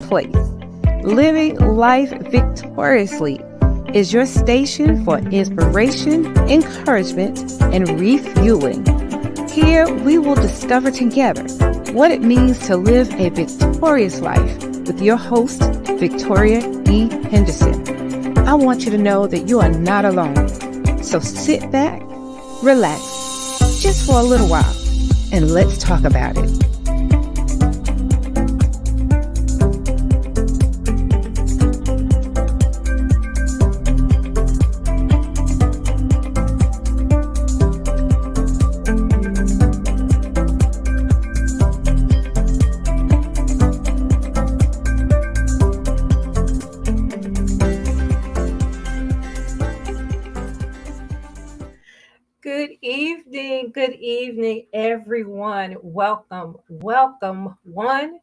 place. Living life victoriously is your station for inspiration, encouragement, and refueling. Here we will discover together what it means to live a victorious life with your host, Victoria Henderson. I want you to know that you are not alone. So sit back, relax, just for a little while, and let's talk about it. Good evening, everyone. Welcome one.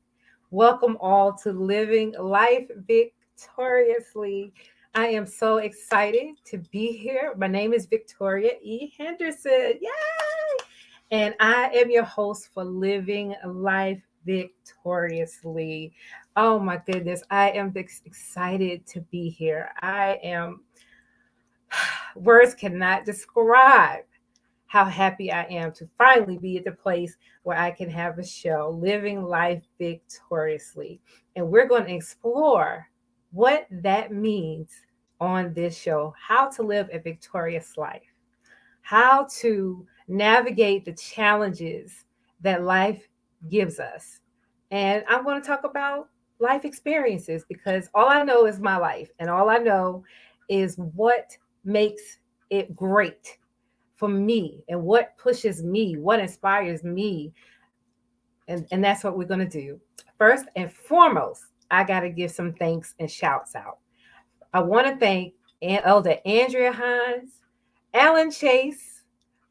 Welcome all to Living Life Victoriously. I am so excited to be here. My name is Victoria Henderson. Yay! And I am your host for Living Life Victoriously. Oh my goodness, I am excited to be here. Words cannot describe how happy I am to finally be at the place where I can have a show, Living Life Victoriously. And we're going to explore what that means on this show, how to live a victorious life, how to navigate the challenges that life gives us. And I'm going to talk about life experiences because all I know is my life, and all I know is what makes it great for me and what pushes me, what inspires me. And that's what we're going to do. First and foremost, I got to give some thanks and shouts out. I want to thank Elder Andrea Hines, Alan Chase,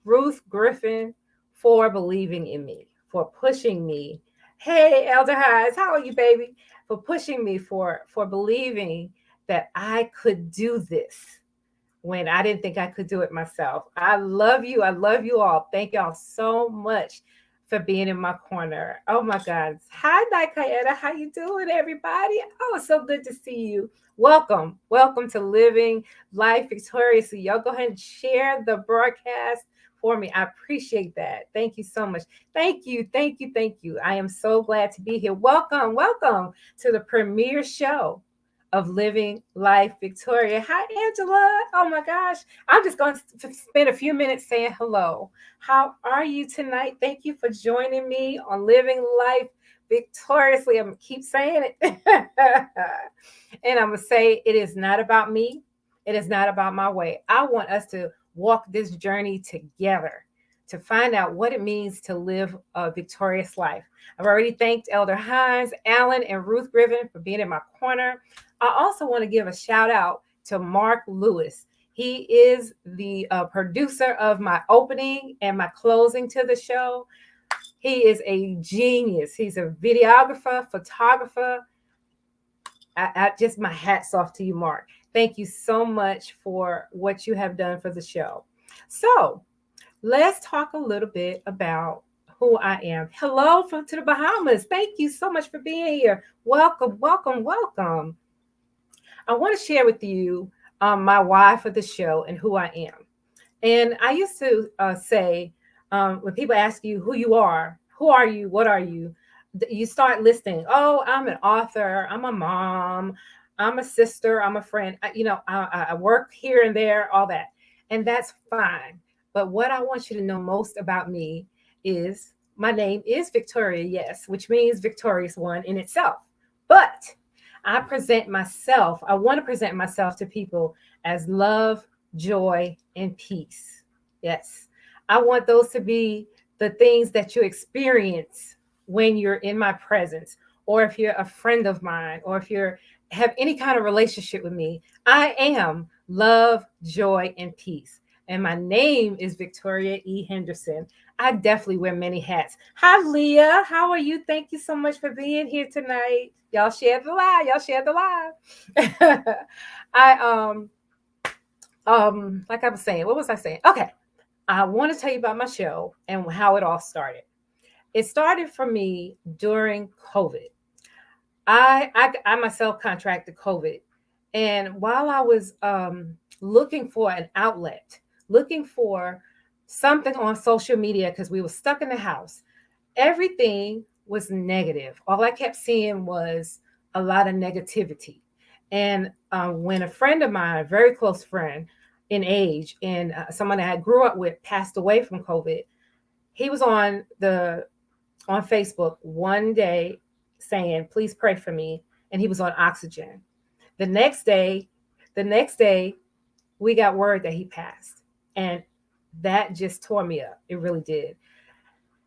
Ruth Griffin for believing in me, for pushing me. Hey, Elder Hines, how are you, baby? For pushing me, for believing that I could do this when I didn't think I could do it myself. I love you. I love you all. Thank y'all so much for being in my corner. Oh my God. Hi, Nikayetta. How you doing, everybody? Oh, it's so good to see you. Welcome. Welcome to Living Life Victoriously. Y'all go ahead and share the broadcast for me. I appreciate that. Thank you so much. Thank you. Thank you. Thank you. I am so glad to be here. Welcome. Welcome to the premiere show of Living Life Victoria. Hi, Angela. Oh my gosh. I'm just going to spend a few minutes saying hello. How are you tonight? Thank you for joining me on Living Life Victoriously. I'm going to keep saying it. And I'm going to say it is not about me. It is not about my way. I want us to walk this journey together to find out what it means to live a victorious life. I've already thanked Elder Hines, Alan, and Ruth Griffin for being in my corner. I also want to give a shout out to Mark Lewis. He is the producer of my opening and my closing to the show. He is a genius. He's a videographer, photographer. I just, my hat's off to you, Mark. Thank you so much for what you have done for the show. So let's talk a little bit about who I am. Hello to the Bahamas. Thank you so much for being here. Welcome, welcome, welcome. I want to share with you my why for the show and who I am. And I used to say, when people ask you who you are, who are you, what are you, you start listing, oh, I'm an author, I'm a mom, I'm a sister, I'm a friend. I work here and there, all that. And that's fine. But what I want you to know most about me is my name is Victoria, yes, which means victorious one in itself. But I want to present myself to people as love, joy, and peace. Yes. I want those to be the things that you experience when you're in my presence, or if you're a friend of mine, or if you have any kind of relationship with me. I am love, joy, and peace. And my name is Victoria Henderson. I definitely wear many hats. Hi, Leah. How are you? Thank you so much for being here tonight. Y'all share the live. Like I was saying, what was I saying? Okay. I want to tell you about my show and how it all started. It started for me during COVID. I myself contracted COVID, and while I was looking for an outlet, looking for something on social media because we were stuck in the house, everything was negative. All I kept seeing was a lot of negativity. And when a friend of mine, a very close friend in age, and someone that I grew up with passed away from COVID, he was on Facebook one day saying, "Please pray for me," and he was on oxygen. The next day, the next day, we got word that he passed, and that just tore me up. It really did.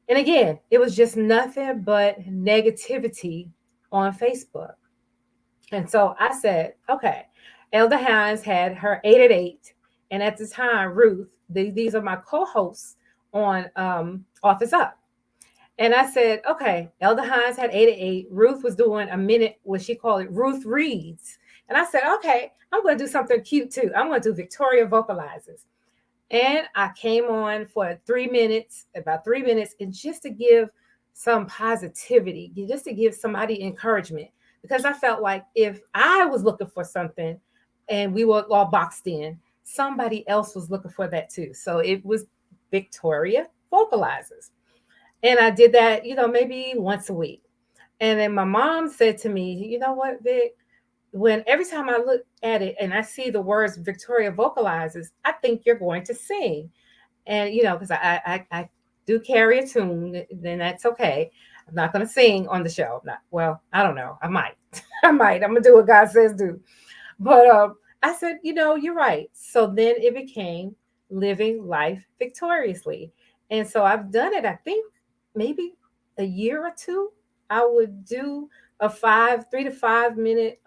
And again, it was just nothing but negativity on Facebook. And so I said, okay, Elder Hines had her 8 at 8. And at the time, Ruth, these are my co hosts on Office Up. And I said, okay, Elder Hines had 8 at 8. Ruth was doing a minute, what she called it, Ruth Reads. And I said, okay, I'm going to do something cute too. I'm going to do Victoria Vocalizes. And I came on for 3 minutes, about 3 minutes, and just to give some positivity, just to give somebody encouragement. Because I felt like if I was looking for something and we were all boxed in, somebody else was looking for that too. So it was Victoria Vocalizes. And I did that, maybe once a week. And then my mom said to me, "You know what, Vic? When every time I look at it and I see the words Victoria Vocalizes, I think you're going to sing." And because I do carry a tune, then that's okay. I'm not going to sing on the show. Not well. I don't know. I might. I might. I'm gonna do what God says do. But I said, you're right. So then it became living life victoriously, and so I've done it. I think maybe a year or two. I would do a 3 to 5 minute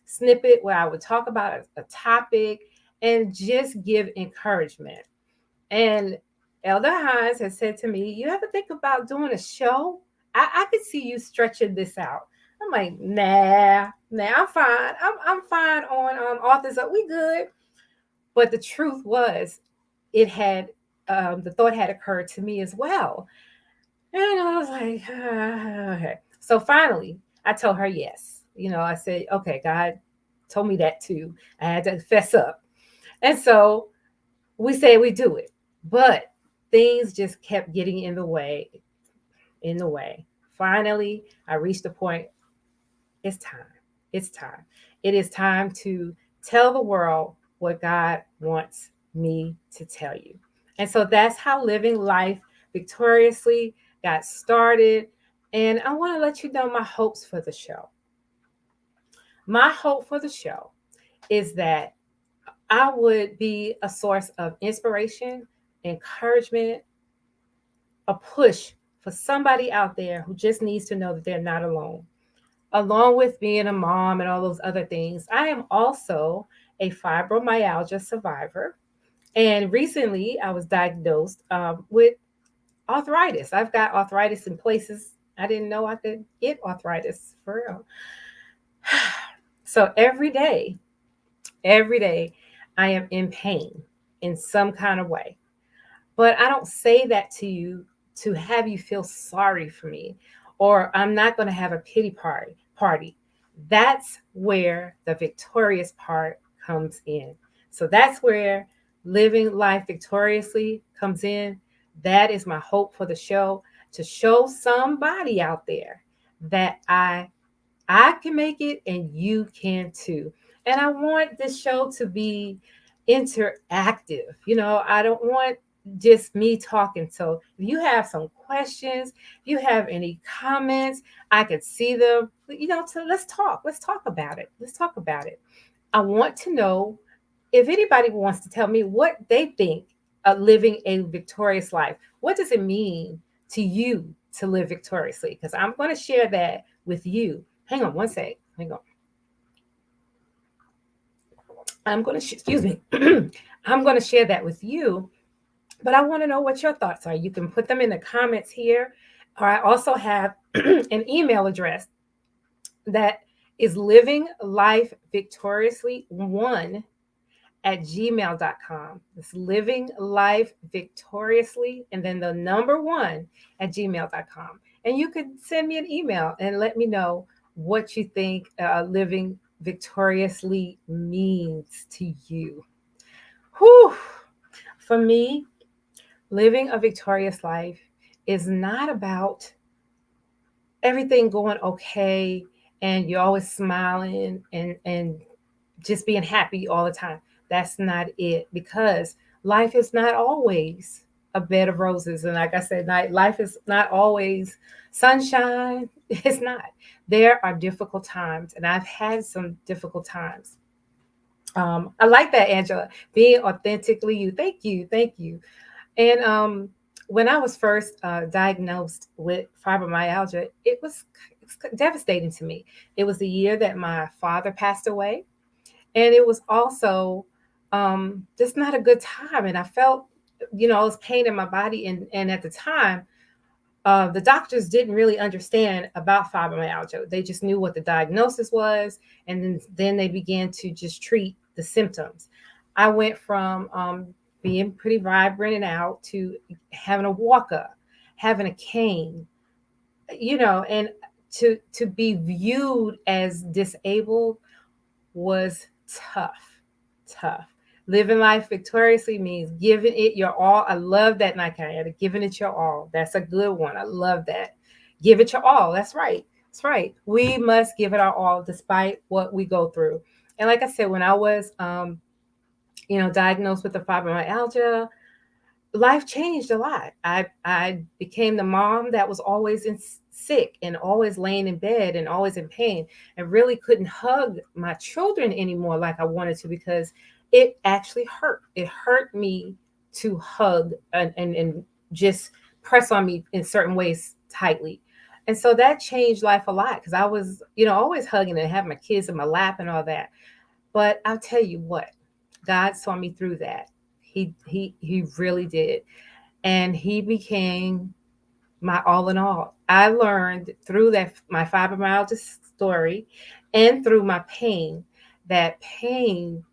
snippet where I would talk about a topic and just give encouragement. And Elder Hines has said to me, "You ever think about doing a show? I could see you stretching this out." I'm like, nah, I'm fine. I'm fine on Authors Up. We good. But the truth was, it had the thought had occurred to me as well, and I was like, okay. So finally, I told her yes. I said, okay, God told me that too. I had to fess up, and so we say we do it, but things just kept getting in the way, in the way. Finally, I reached the point. It's time. It's time. It is time to tell the world what God wants me to tell you. And so that's how living life victoriously got started. And I want to let you know my hopes for the show. My hope for the show is that I would be a source of inspiration, encouragement, a push for somebody out there who just needs to know that they're not alone. Along with being a mom and all those other things, I am also a fibromyalgia survivor. And recently, I was diagnosed with arthritis. I've got arthritis in places I didn't know I could get arthritis for real. So every day, I am in pain in some kind of way. But I don't say that to you to have you feel sorry for me, or I'm not going to have a pity party. That's where the victorious part comes in. So that's where living life victoriously comes in. That is my hope for the show, to show somebody out there that I can make it and you can too. And I want this show to be interactive. I don't want just me talking. So if you have some questions, if you have any comments, I could see them. So let's talk. Let's talk about it. Let's talk about it. I want to know if anybody wants to tell me what they think of living a victorious life. What does it mean to you to live victoriously? Because I'm going to share that with you. Hang on one sec. Hang on. Excuse me. I'm going to share that with you, but I want to know what your thoughts are. You can put them in the comments here. Or I also have an email address that is livinglifevictoriously1@gmail.com. It's living life victoriously and then the number one at gmail.com. And you could send me an email and let me know what you think living victoriously means to you. Whew. For me, living a victorious life is not about everything going okay and you're always smiling and just being happy all the time. That's not it, because life is not always a bed of roses. And like I said, life is not always sunshine. It's not. There are difficult times, and I've had some difficult times. I like that, Angela. Being authentically you. Thank you. Thank you. And when I was first diagnosed with fibromyalgia, it was devastating to me. It was the year that my father passed away, and it was also just not a good time. And I felt, I was pain in my body, and at the time, the doctors didn't really understand about fibromyalgia. They just knew what the diagnosis was, and then they began to just treat the symptoms. I went from being pretty vibrant and out to having a walker, having a cane, and to be viewed as disabled was tough, tough. Living life victoriously means giving it your all. I love that, Nikayana. Giving it your all. That's a good one. I love that. Give it your all. That's right. That's right. We must give it our all despite what we go through. And like I said, when I was, diagnosed with the fibromyalgia, life changed a lot. I became the mom that was always sick and always laying in bed and always in pain, and really couldn't hug my children anymore like I wanted to, because it actually hurt. It hurt me to hug and just press on me in certain ways tightly. And so that changed life a lot, because I was, always hugging and having my kids in my lap and all that. But I'll tell you what, God saw me through that. He really did. And he became my all in all. I learned through that my fibromyalgia story and through my pain that pain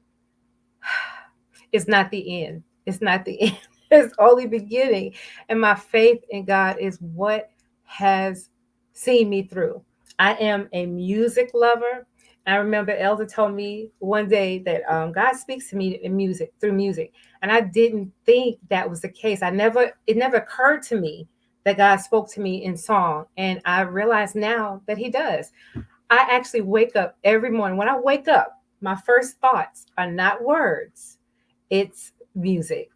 is not the end. It's not the end. It's only beginning. And my faith in God is what has seen me through. I am a music lover. I remember Elder told me one day that God speaks to me in music, through music. And I didn't think that was the case. It never occurred to me that God spoke to me in song. And I realize now that he does. I actually wake up every morning. When I wake up, my first thoughts are not words, it's music.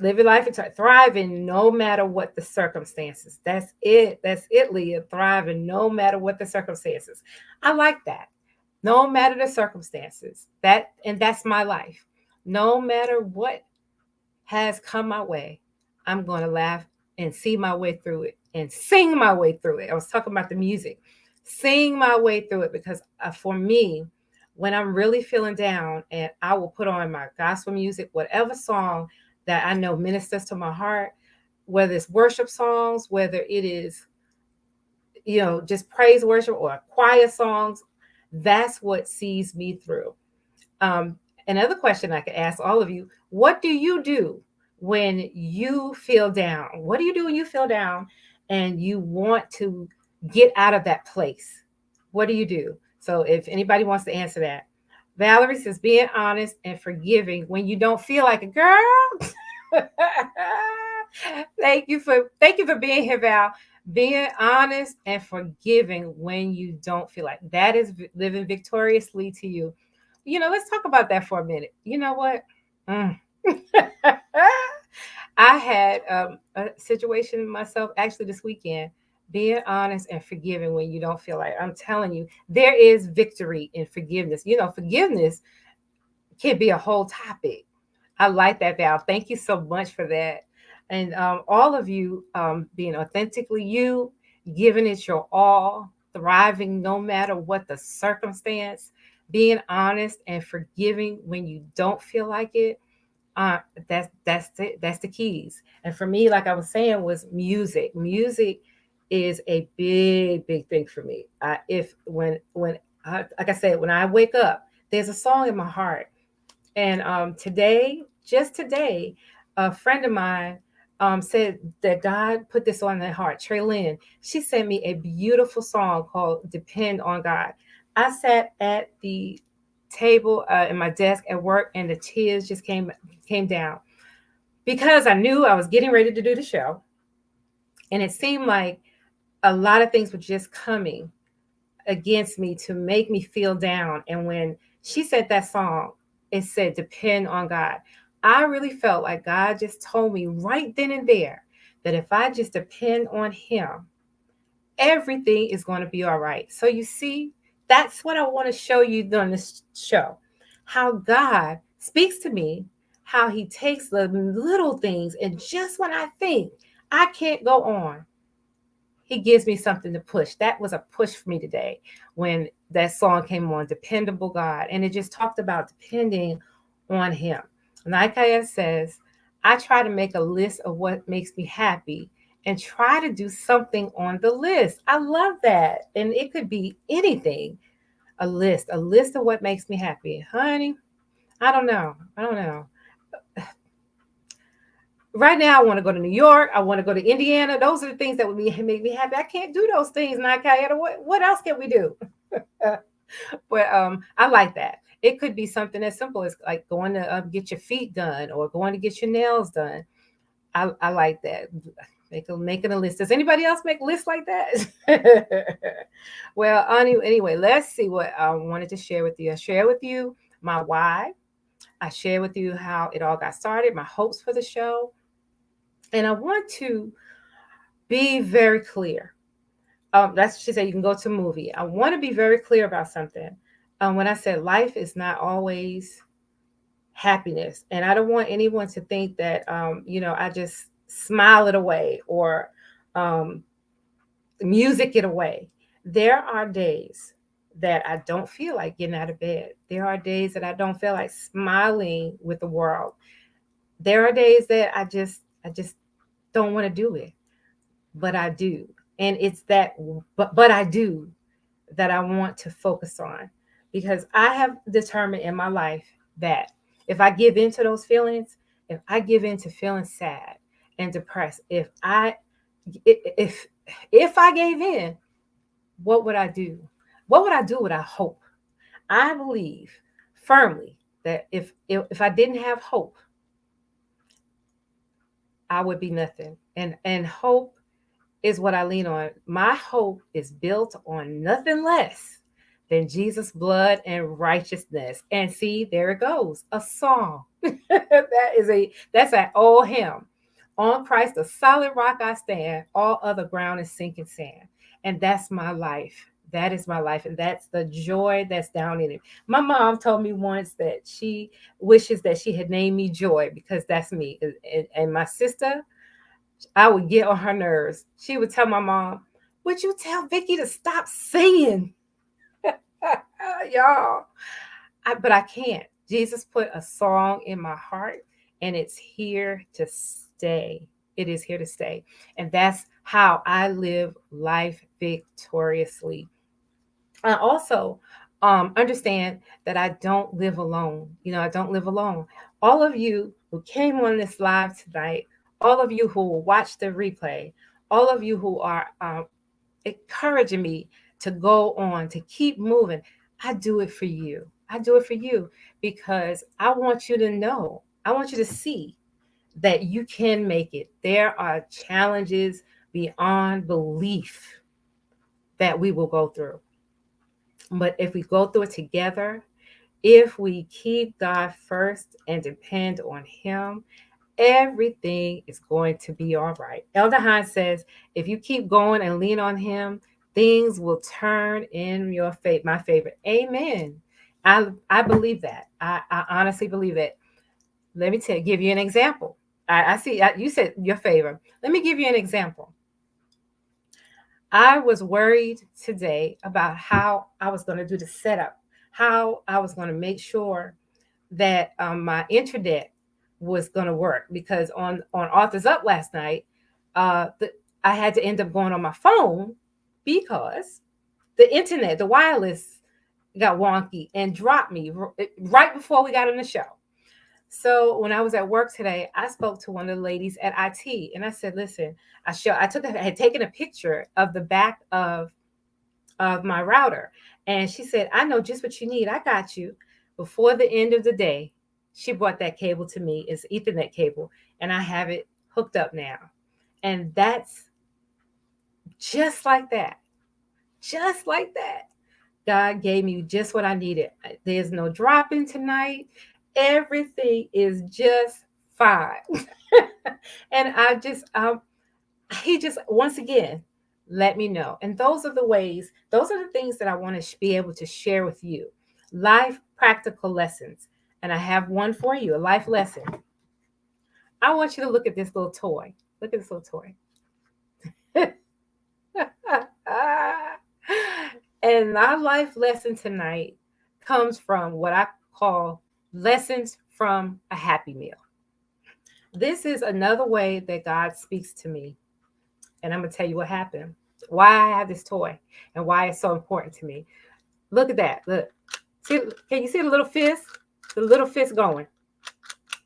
Living life, thriving no matter what the circumstances. That's it. That's it, Leah. Thriving no matter what the circumstances. I like that. No matter the circumstances. That's my life. No matter what has come my way, I'm going to laugh and see my way through it and sing my way through it. I was talking about the music. Sing my way through it, because for me, when I'm really feeling down, and I will put on my gospel music, whatever song that I know ministers to my heart, whether it's worship songs, whether it is, just praise worship or choir songs, that's what sees me through. Um, Another question I could ask all of you: what do you do when you feel down? What do you do when you feel down and you want to get out of that place? What do you do? So, if anybody wants to answer that, Valerie says, being honest and forgiving when you don't feel like a girl. Thank you for being here, Val. Being honest and forgiving when you don't feel like that is living victoriously to you. Let's talk about that for a minute. You know what? Mm. I had a situation myself actually this weekend. Being honest and forgiving when you don't feel like. I'm telling you, there is victory in forgiveness. Forgiveness can be a whole topic. I like that, Val. Thank you so much for that. And all of you being authentically you, giving it your all, thriving no matter what the circumstance, being honest and forgiving when you don't feel like it. Uh, that's the keys. And for me, like I was saying, was music. Music is a big thing for me. If when like I said, when I wake up, there's a song in my heart. And just today, a friend of mine said that God put this on their heart. Trey Lynn, she sent me a beautiful song called "Depend on God." I sat at the table in my desk at work, and the tears just came down because I knew I was getting ready to do the show, and it seemed like a lot of things were just coming against me to make me feel down. And when she said that song, it said, "Depend on God." I really felt like God just told me right then and there that if I just depend on Him, everything is going to be all right. So you see, that's what I want to show you on this show, how God speaks to me, how He takes the little things, and just when I think I can't go on, He gives me something to push. That was a push for me today when that song came on, "Dependable God." And it just talked about depending on Him. And like I says, I try to make a list of what makes me happy and try to do something on the list. I love that. And it could be anything. A list of what makes me happy. Honey, I don't know. I don't know. Right now I want to go to New York. I want to go to Indiana. Those are the things that would make me happy. I can't do those things, Nakayeta. What else can we do? But I like that. It could be something as simple as like going to get your feet done or going to get your nails done. I like that. Making a list. Does anybody else make lists like that? Well, anyway, let's see what I wanted to share with you. I share with you my why. I share with you how it all got started, my hopes for the show, and I want to be very clear. That's what she said. You can go to a movie. I want to be very clear about something. When I said life is not always happiness, and I don't want anyone to think that I just smile it away or um, music it away. There are days that I don't feel like getting out of bed. There are days that I don't feel like smiling with the world. There are days that I just don't want to do it, but I do. And it's that but I do that I want to focus on because I have determined in my life that if I give into those feelings, if I give into feeling sad and depressed, if if I gave in, what would I do? What would I do without hope? I believe firmly that if I didn't have hope, I would be nothing. And hope is what I lean on. My hope is built on nothing less than Jesus' blood and righteousness. And see, there it goes, a song. That's an old hymn. On Christ, the solid rock I stand. All other ground is sinking sand. And that's my life. That is my life, and that's the joy that's down in it. My mom told me once that she wishes that she had named me Joy because that's me. And my sister, I would get on her nerves. She would tell my mom, "Would you tell Vicky to stop singing?" Y'all. But I can't. Jesus put a song in my heart and it's here to stay. It is here to stay. And that's how I live life victoriously. I also understand that I don't live alone. I don't live alone. All of you who came on this live tonight, all of you who will watch the replay, all of you who are encouraging me to go on, to keep moving, I do it for you. I do it for you because I want you to know, I want you to see that you can make it. There are challenges beyond belief that we will go through. But if we go through it together, if we keep God first and depend on Him, everything is going to be all right. Elder Hines says, if you keep going and lean on Him, things will turn in your favor. My favorite. Amen. I believe that. I honestly believe that. Let me give you an example. I see you said your favor. Let me give you an example. I was worried today about how I was going to do the setup, how I was going to make sure that my internet was going to work because on Authors Up last night, I had to end up going on my phone because the internet, the wireless, got wonky and dropped me right before we got on the show. So when I was at work today, I spoke to one of the ladies at IT, and I said, "Listen, I had taken a picture of the back of my router, and she said, I know just what you need. I got you." Before the end of the day, she brought that cable to me. It's Ethernet cable, and I have it hooked up now. And that's just like that, just like that. God gave me just what I needed. There's no dropping tonight. Everything is just fine. And he just, once again, let me know. And those are the ways, those are the things that I want to be able to share with you. Life practical lessons. And I have one for you, a life lesson. I want you to look at this little toy. Look at this little toy. And our life lesson tonight comes from what I call lessons from a happy meal. This is another way that God speaks to me. And I'm going to tell you what happened, why I have this toy, and why it's so important to me. Look at that. Look. See, can you see the little fist? The little fist going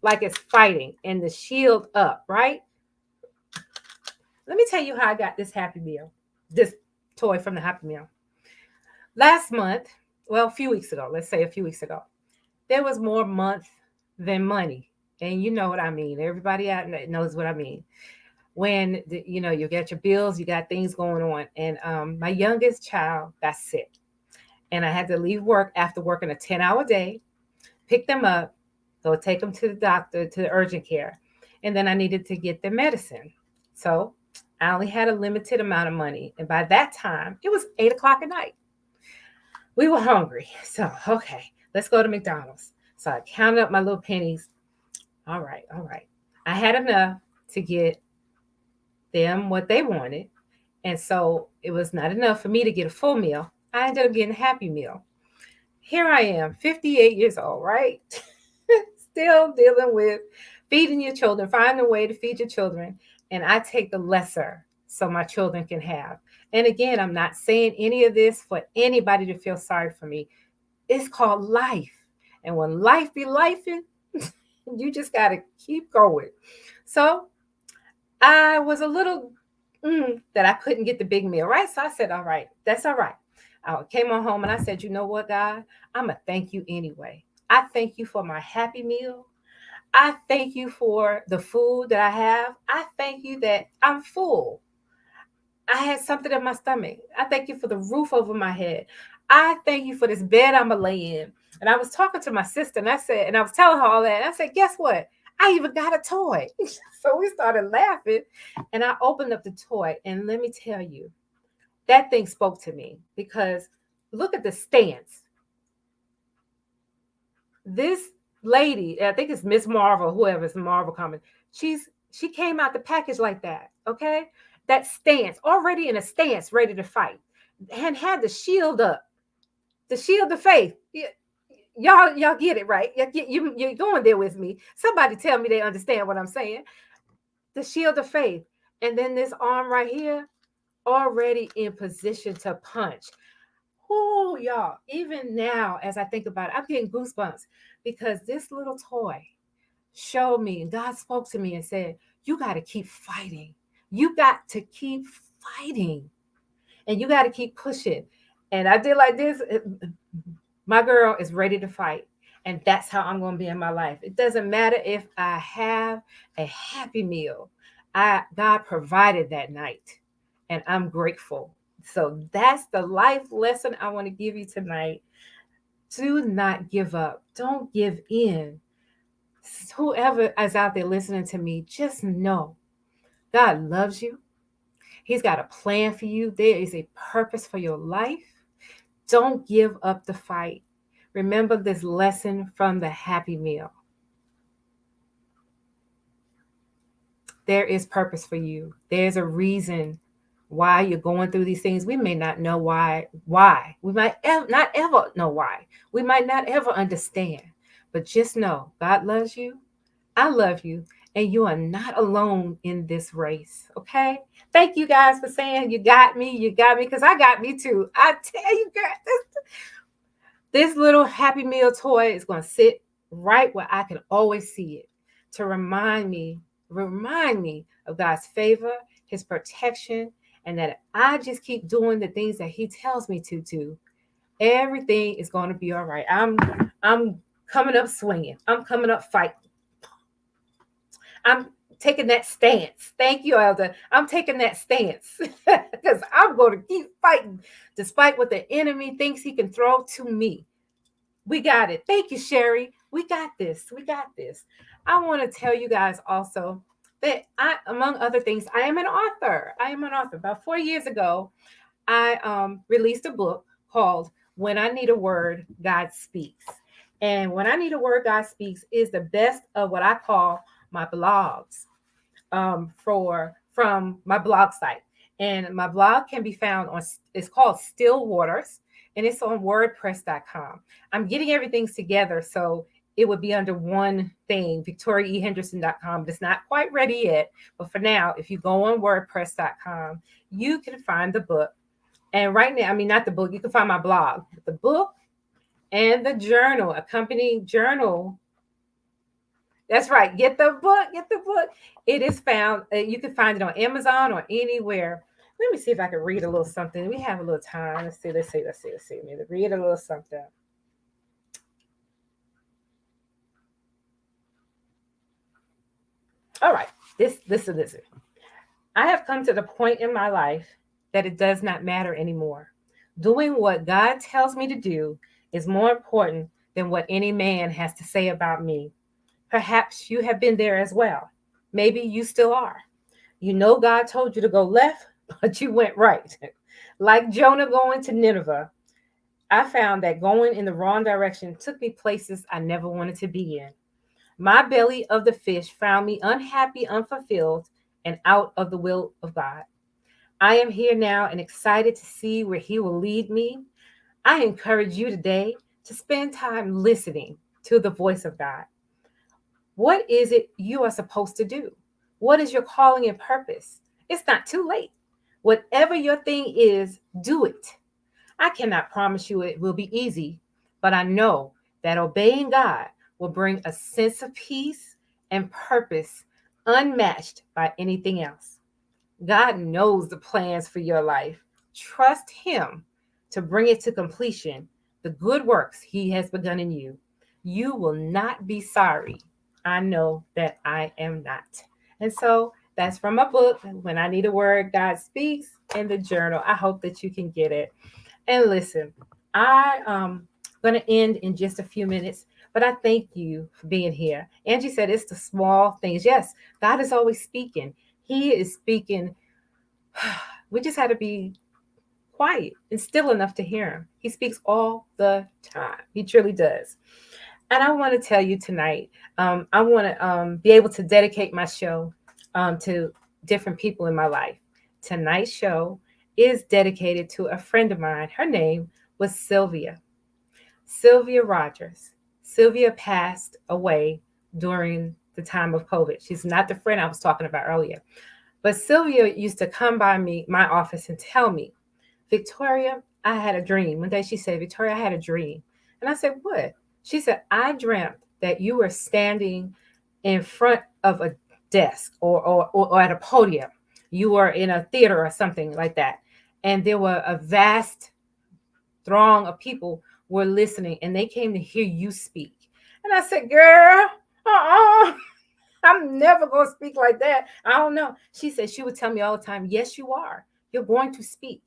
like it's fighting and the shield up, right? Let me tell you how I got this Happy Meal, this toy from the Happy Meal. Last month, well, a few weeks ago, let's say a few weeks ago, there was more month than money. And you know what I mean. Everybody out there knows what I mean. When you get your bills, you got things going on. And my youngest child got sick. And I had to leave work after working a 10-hour day, pick them up, go take them to the doctor, to the urgent care. And then I needed to get their medicine. So I only had a limited amount of money. And by that time, it was 8 o'clock at night. We were hungry. So, okay, let's go to McDonald's. So I counted up my little pennies. All right, all right. I had enough to get them what they wanted. And so it was not enough for me to get a full meal. I ended up getting a Happy Meal. Here I am, 58 years old, right? Still dealing with feeding your children, finding a way to feed your children. And I take the lesser so my children can have. And again, I'm not saying any of this for anybody to feel sorry for me. It's called life. And when life be lifing, you just got to keep going. So I was a little that I couldn't get the big meal, right? So I said, all right, that's all right. I came on home and I said, you know what, God? I'm going to thank you anyway. I thank you for my Happy Meal. I thank you for the food that I have. I thank you that I'm full. I had something in my stomach. I thank you for the roof over my head. I thank you for this bed I'm going to lay in. And I was talking to my sister and I was telling her all that. And I said, guess what? I even got a toy. So we started laughing and I opened up the toy. And let me tell you, that thing spoke to me because look at the stance. This lady, I think it's Miss Marvel, whoever's Marvel comic, she came out the package like that, okay? That stance, already in a stance, ready to fight, and had the shield up, the shield of faith. Y'all get it, right? You're going there with me. Somebody tell me they understand what I'm saying. The shield of faith. And then this arm right here, already in position to punch. Oh, y'all, even now, as I think about it, I'm getting goosebumps because this little toy showed me, and God spoke to me and said, you got to keep fighting. You got to keep fighting. And you got to keep pushing. And I did like this. My girl is ready to fight. And that's how I'm going to be in my life. It doesn't matter if I have a Happy Meal. God provided that night. And I'm grateful. So that's the life lesson I want to give you tonight. Do not give up. Don't give in. Whoever is out there listening to me, just know God loves you. He's got a plan for you. There is a purpose for your life. Don't give up the fight. Remember this lesson from the Happy Meal. There is purpose for you. There's a reason why you're going through these things. We may not know why. We might not ever know why. We might not ever understand. But just know God loves you. I love you. And you are not alone in this race. Okay? Thank you guys for saying you got me. You got me because I got me too. I tell you, girl, this little Happy Meal toy is going to sit right where I can always see it, to remind me of God's favor, his protection, and that if I just keep doing the things that he tells me to, everything is going to be all right. I'm coming up swinging. I'm coming up fighting. I'm taking that stance. Thank you, Elder. I'm taking that stance because I'm going to keep fighting despite what the enemy thinks he can throw to me. We got it. Thank you, Sherry. We got this. We got this. I want to tell you guys also that among other things, I am an author. I am an author. About 4 years ago, I released a book called When I Need a Word, God Speaks. And When I Need a Word, God Speaks is the best of what I call my blogs from my blog site. And my blog can be found on, it's called Still Waters, and it's on wordpress.com. I'm getting everything together so it would be under one thing, victoriahenderson.com. But it's not quite ready yet. But for now, if you go on wordpress.com, you can find the book. And right now, I mean, not the book, you can find my blog, the book and the journal, accompanying journal. That's right. Get the book. Get the book. It is found. You can find it on Amazon or anywhere. Let me see if I can read a little something. We have a little time. Let's see. Let's see. Let's see. Let's see. Let me read a little something. All right. Listen. I have come to the point in my life that it does not matter anymore. Doing what God tells me to do is more important than what any man has to say about me. Perhaps you have been there as well. Maybe you still are. You know God told you to go left, but you went right. Like Jonah going to Nineveh, I found that going in the wrong direction took me places I never wanted to be in. My belly of the fish found me unhappy, unfulfilled, and out of the will of God. I am here now and excited to see where He will lead me. I encourage you today to spend time listening to the voice of God. What is it you are supposed to do? What is your calling and purpose? It's not too late. Whatever your thing is, do it. I cannot promise you it will be easy, but I know that obeying God will bring a sense of peace and purpose unmatched by anything else. God knows the plans for your life. Trust Him to bring it to completion, the good works He has begun in you. You will not be sorry. I know that I am not. And so that's from my book, When I Need a Word, God Speaks, in the journal. I hope that you can get it. And listen, I'm going to end in just a few minutes, but I thank you for being here. Angie said it's the small things. Yes, God is always speaking. He is speaking. We just had to be quiet and still enough to hear him. He speaks all the time. He truly does. And I want to tell you tonight, I want to be able to dedicate my show to different people in my life. Tonight's show is dedicated to a friend of mine. Her name was Sylvia Rogers. Sylvia passed away during the time of COVID. She's not the friend I was talking about earlier. But Sylvia used to come by my office and tell me, Victoria, I had a dream. One day she said, Victoria, I had a dream. And I said, what? She said, I dreamt that you were standing in front of a desk or at a podium. You were in a theater or something like that. And there were a vast throng of people were listening and they came to hear you speak. And I said, girl, I'm never going to speak like that. I don't know. She said she would tell me all the time, yes, you are. You're going to speak.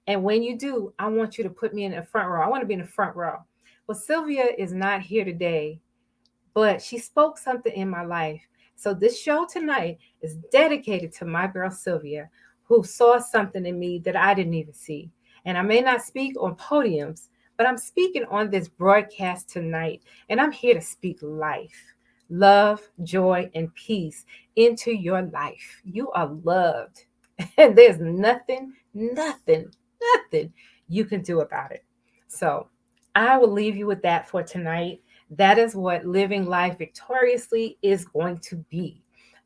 And when you do, I want you to put me in the front row. I want to be in the front row. Well, Sylvia is not here today, but she spoke something in my life. So this show tonight is dedicated to my girl, Sylvia, who saw something in me that I didn't even see. And I may not speak on podiums, but I'm speaking on this broadcast tonight. And I'm here to speak life, love, joy, and peace into your life. You are loved. And there's nothing you can do about it. So I will leave you with that for tonight. That is what living life victoriously is going to be.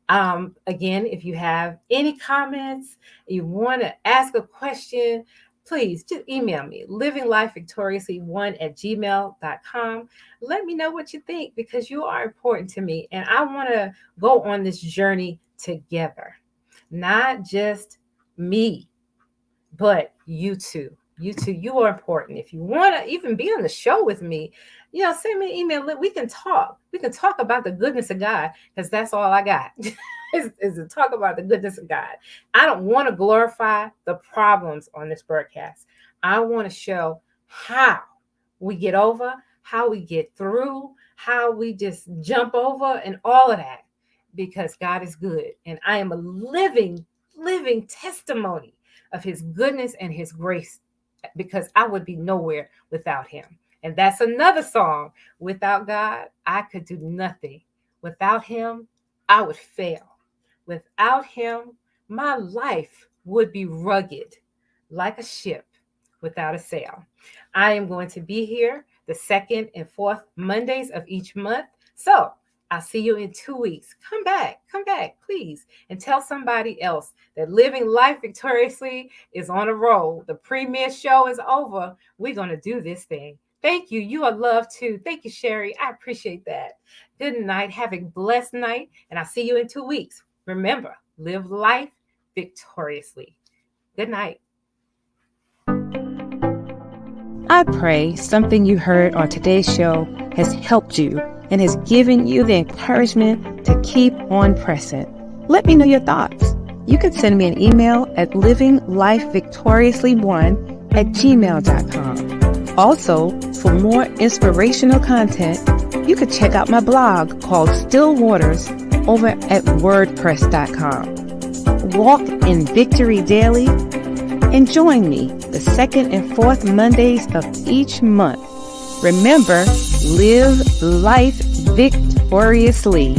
Again, if you have any comments, you want to ask a question, please just email me, livinglifevictoriously1@gmail.com. Let me know what you think, because you are important to me. And I want to go on this journey together, not just me, but you too. You too. You are important. If you want to even be on the show with me, send me an email. We can talk. We can talk about the goodness of God, because that's all I got is to talk about the goodness of God. I don't want to glorify the problems on this broadcast. I want to show how we get over, how we get through, how we just jump over, and all of that, because God is good. And I am a living testimony of his goodness and his grace, because I would be nowhere without him. And that's another song. Without God, I could do nothing. Without him, I would fail. Without him, my life would be rugged like a ship without a sail. I am going to be here the second and fourth Mondays of each month. So I'll see you in 2 weeks. Come back, please, and tell somebody else that Living Life Victoriously is on a roll. The premiere show is over. We're going to do this thing. Thank you. You are loved too. Thank you, Sherry. I appreciate that. Good night. Have a blessed night, and I'll see you in 2 weeks. Remember, live life victoriously. Good night. I pray something you heard on today's show has helped you and has given you the encouragement to keep on pressing. Let me know your thoughts. You can send me an email at livinglifevictoriously1@gmail.com. Also, for more inspirational content, you can check out my blog called Still Waters over at wordpress.com. Walk in victory daily and join me the second and fourth Mondays of each month. Remember, live life victoriously.